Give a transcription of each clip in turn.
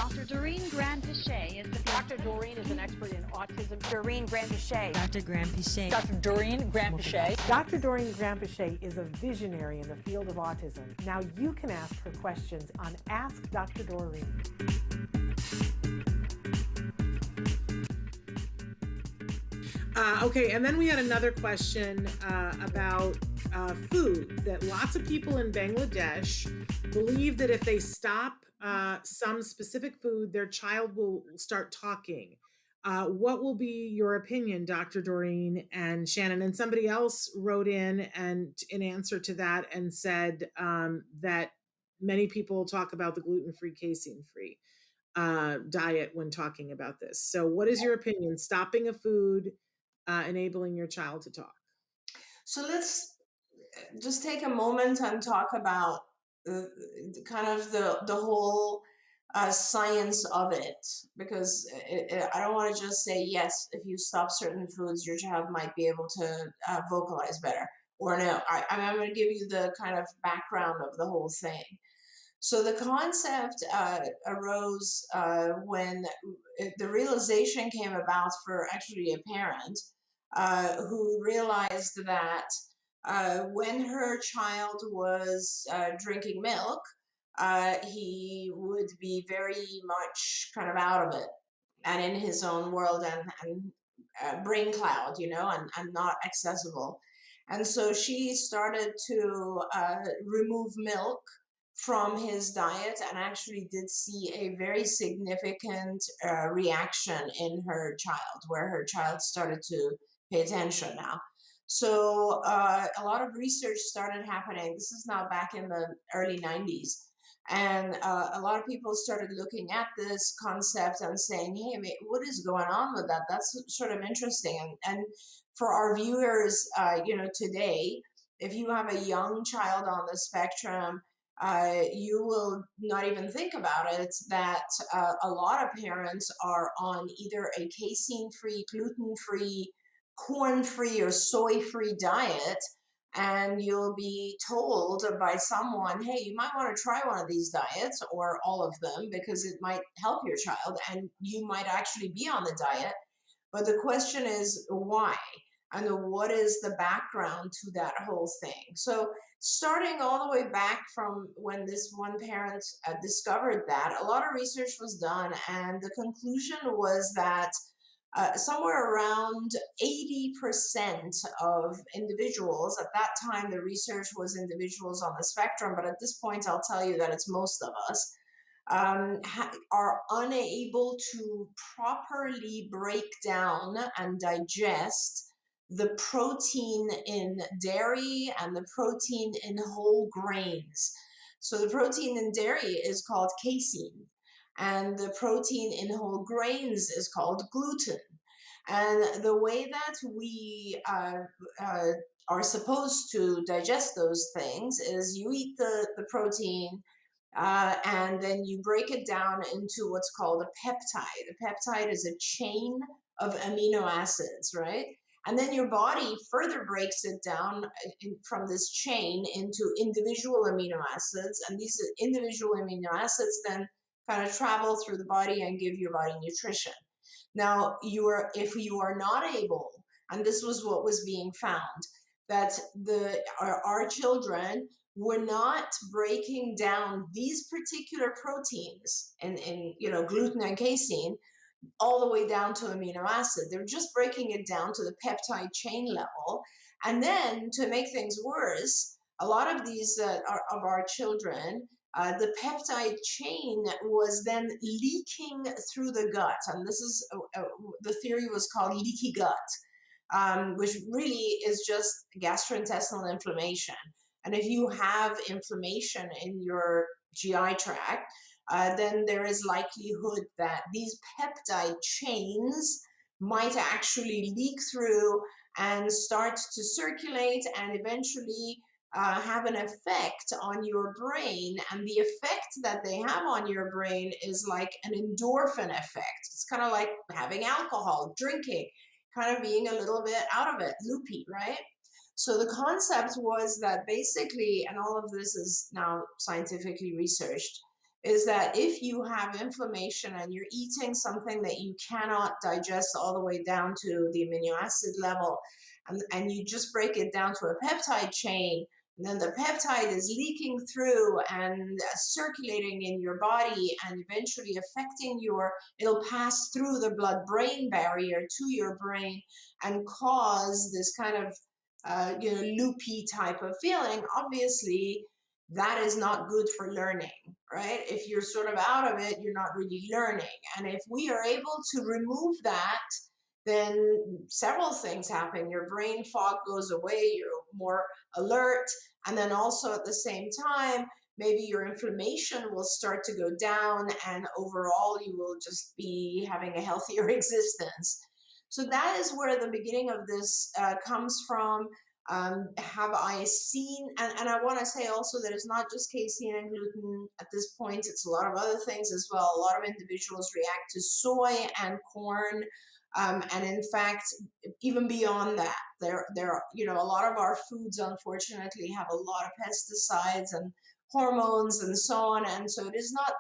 Dr. Doreen Grand-Pichet is the Dr. Doreen is an expert in autism. Doreen Grand-Pichet. Dr. Grand-Pichet. Dr. Doreen Grand-Pichet. Dr. Doreen Grand-Pichet is a visionary in the field of autism. Now you can ask her questions on Ask Dr. Doreen. Okay, and then we had another question about food, that lots of people in Bangladesh believe that if they stop some specific food, their child will start talking. What will be your opinion, Dr. Doreen and Shannon? And somebody else wrote in answer to that and said that many people talk about the gluten-free, casein-free diet when talking about this. So what is your opinion? Stopping a food, enabling your child to talk? So let's just take a moment and talk about kind of the whole science of it, because I don't want to just say, yes, if you stop certain foods, your child might be able to vocalize better, or no. I'm going to give you the kind of background of the whole thing. So the concept arose when the realization came about for actually a parent who realized that when her child was drinking milk, he would be very much kind of out of it and in his own world and brain cloud, and not accessible. And so she started to remove milk from his diet, and actually did see a very significant reaction in her child, where her child started to pay attention now. So a lot of research started happening. This is now back in the early 90s. And a lot of people started looking at this concept and saying, hey, what is going on with that? That's sort of interesting. And for our viewers, today, if you have a young child on the spectrum, you will not even think about it, that a lot of parents are on either a casein-free, gluten-free, corn-free, or soy-free diet, and you'll be told by someone, hey, you might want to try one of these diets, or all of them, because it might help your child, and you might actually be on the diet. But the question is, why? And what is the background to that whole thing? So starting all the way back from when this one parent discovered that, a lot of research was done, and the conclusion was that somewhere around 80% of individuals, at that time the research was individuals on the spectrum, but at this point I'll tell you that it's most of us, are unable to properly break down and digest the protein in dairy and the protein in whole grains. So the protein in dairy is called casein, and the protein in whole grains is called gluten. And the way that we are supposed to digest those things is you eat the protein, and then you break it down into what's called a peptide. A peptide is a chain of amino acids, right? And then your body further breaks it down from this chain into individual amino acids. And these individual amino acids then kind of travel through the body and give your body nutrition. Now, if you are not able, and this was what was being found, that our children were not breaking down these particular proteins in gluten and casein all the way down to amino acid. They're just breaking it down to the peptide chain level. And then to make things worse, a lot of these of our children, the peptide chain was then leaking through the gut. And this is, the theory was called leaky gut, which really is just gastrointestinal inflammation. And if you have inflammation in your GI tract, then there is likelihood that these peptide chains might actually leak through and start to circulate and eventually have an effect on your brain. And the effect that they have on your brain is like an endorphin effect. It's kind of like having alcohol, drinking, kind of being a little bit out of it, loopy, right? So the concept was that basically, and all of this is now scientifically researched, is that if you have inflammation and you're eating something that you cannot digest all the way down to the amino acid level, and you just break it down to a peptide chain, and then the peptide is leaking through and circulating in your body and eventually affecting it'll pass through the blood-brain barrier to your brain and cause this kind of, loopy type of feeling. Obviously, that is not good for learning, right? If you're sort of out of it, you're not really learning. And if we are able to remove that, then several things happen. Your brain fog goes away, you're more alert. And then also at the same time, maybe your inflammation will start to go down, and overall, you will just be having a healthier existence. So that is where the beginning of this comes from. Have I seen, and I want to say also that it's not just casein and gluten at this point, it's a lot of other things as well. A lot of individuals react to soy and corn. And in fact, even beyond that, a lot of our foods, unfortunately, have a lot of pesticides and hormones and so on. And so it is not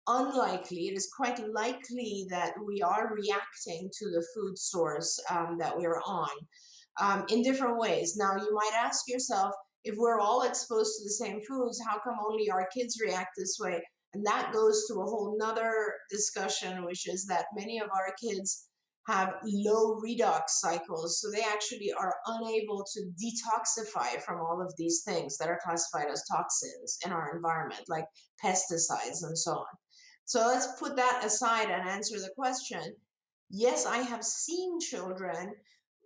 unlikely, it is quite likely that we are reacting to the food source that we're on in different ways. Now, you might ask yourself, if we're all exposed to the same foods, how come only our kids react this way? And that goes to a whole nother discussion, which is that many of our kids have low redox cycles. So they actually are unable to detoxify from all of these things that are classified as toxins in our environment, like pesticides and so on. So let's put that aside and answer the question. Yes, I have seen children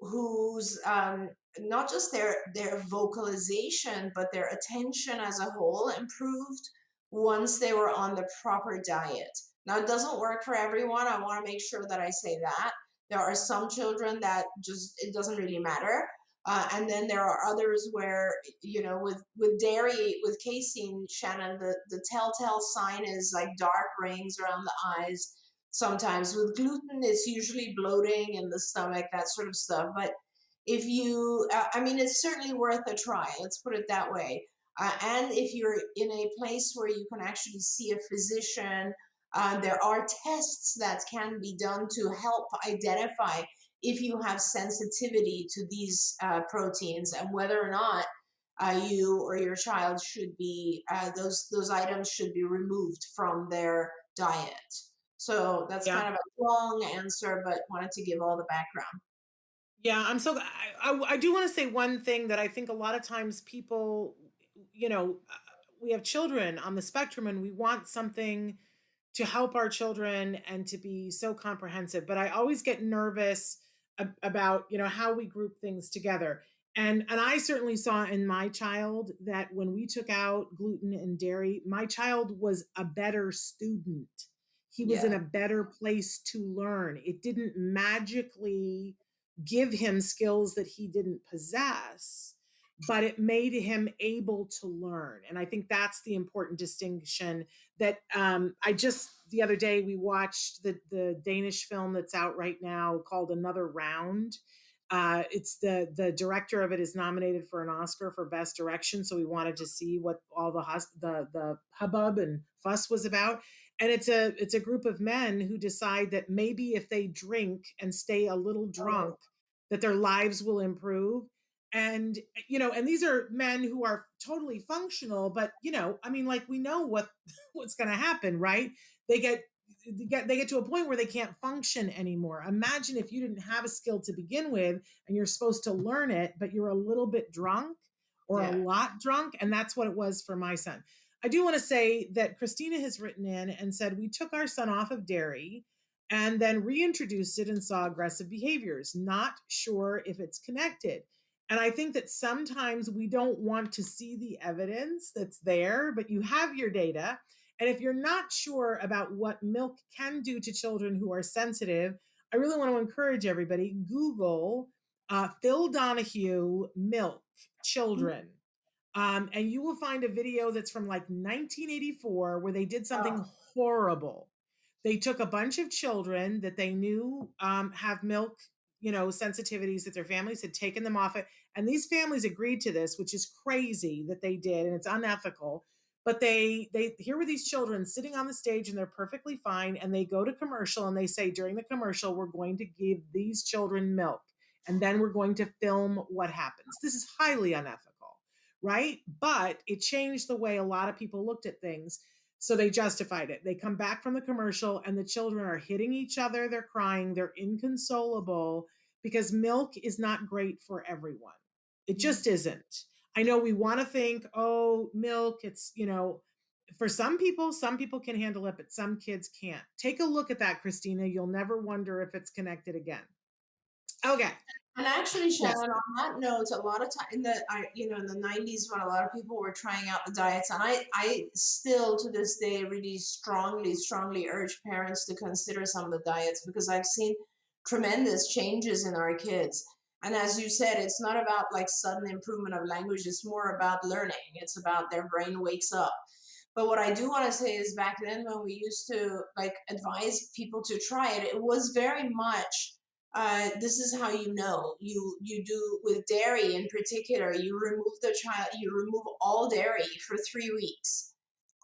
whose not just their vocalization, but their attention as a whole improved once they were on the proper diet. Now, it doesn't work for everyone. I want to make sure that I say that. There are some children that just it doesn't really matter. And then there are others where, with dairy, with casein, Shannon, the telltale sign is like dark rings around the eyes. Sometimes with gluten, it's usually bloating in the stomach, that sort of stuff. But if you, I mean, it's certainly worth a try. Let's put it that way. And if you're in a place where you can actually see a physician, there are tests that can be done to help identify if you have sensitivity to these proteins and whether or not you or your child should be those items should be removed from their diet. So that's Yeah. kind of a long answer, but wanted to give all the background. Yeah, I do want to say one thing that I think a lot of times people, we have children on the spectrum and we want something to help our children and to be so comprehensive, but I always get nervous about, how we group things together. And I certainly saw in my child that when we took out gluten and dairy, my child was a better student. He was in Yeah. a better place to learn. It didn't magically give him skills that he didn't possess, but it made him able to learn. And I think that's the important distinction that I just the other day we watched the Danish film that's out right now called Another Round. It's the director of it is nominated for an Oscar for Best Direction, so we wanted to see what all the hubbub and fuss was about. And it's a group of men who decide that maybe if they drink and stay a little drunk, that their lives will improve. And and these are men who are totally functional, but I mean, like, we know what's going to happen, right? They get to a point where they can't function anymore. Imagine if you didn't have a skill to begin with and you're supposed to learn it, but you're a little bit drunk or a Yeah. lot drunk. And that's what it was for my son. I do want to say that Christina has written in and said, we took our son off of dairy and then reintroduced it and saw aggressive behaviors. Not sure if it's connected. And I think that sometimes we don't want to see the evidence that's there, but you have your data. And if you're not sure about what milk can do to children who are sensitive, I really want to encourage everybody, Google Phil Donahue milk children. And you will find a video that's from like 1984 where they did something horrible. They took a bunch of children that they knew have milk, sensitivities, that their families had taken them off it. And these families agreed to this, which is crazy that they did, and it's unethical. But they here were these children sitting on the stage and they're perfectly fine. And they go to commercial and they say, during the commercial, we're going to give these children milk. And then we're going to film what happens. This is highly unethical, right? But it changed the way a lot of people looked at things. So they justified it. They come back from the commercial and the children are hitting each other. They're crying. They're inconsolable because milk is not great for everyone. It just isn't. I know we want to think, oh, milk, it's, for some people can handle it, but some kids can't. Take a look at that, Christina. You'll never wonder if it's connected again. Okay. And actually, Shannon, on that note, a lot of time in the in the 90s when a lot of people were trying out the diets, and I still to this day really strongly urge parents to consider some of the diets because I've seen tremendous changes in our kids. And as you said, it's not about like sudden improvement of language, it's more about learning. It's about their brain wakes up. But what I do want to say is back then when we used to like advise people to try it, it was very much this is how you know you do with dairy in particular. You remove all dairy for 3 weeks,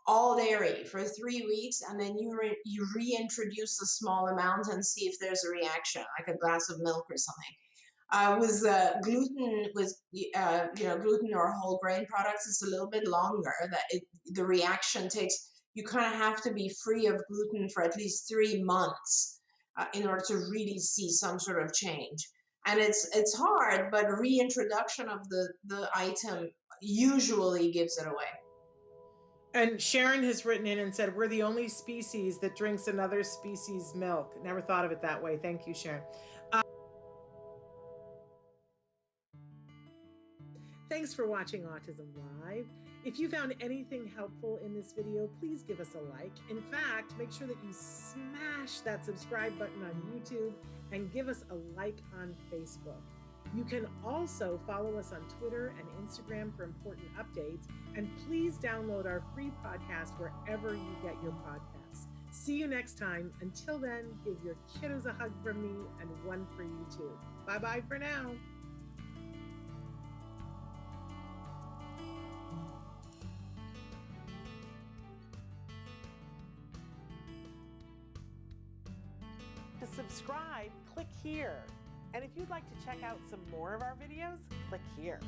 all dairy for 3 weeks, and then you reintroduce a small amount and see if there's a reaction, like a glass of milk or something. With gluten, gluten or whole grain products, it's a little bit longer. The reaction takes. You kind of have to be free of gluten for at least 3 months in order to really see some sort of change. And it's hard, but reintroduction of the item usually gives it away. And Sharon has written in and said, we're the only species that drinks another species' milk. Never thought of it that way. Thank you, Sharon. Thanks for watching Autism Live. If you found anything helpful in this video, please give us a like. In fact, make sure that you smash that subscribe button on YouTube and give us a like on Facebook. You can also follow us on Twitter and Instagram for important updates. And please download our free podcast wherever you get your podcasts. See you next time. Until then, give your kiddos a hug from me and one for you too. Bye-bye for now. To subscribe, click here. And if you'd like to check out some more of our videos, click here.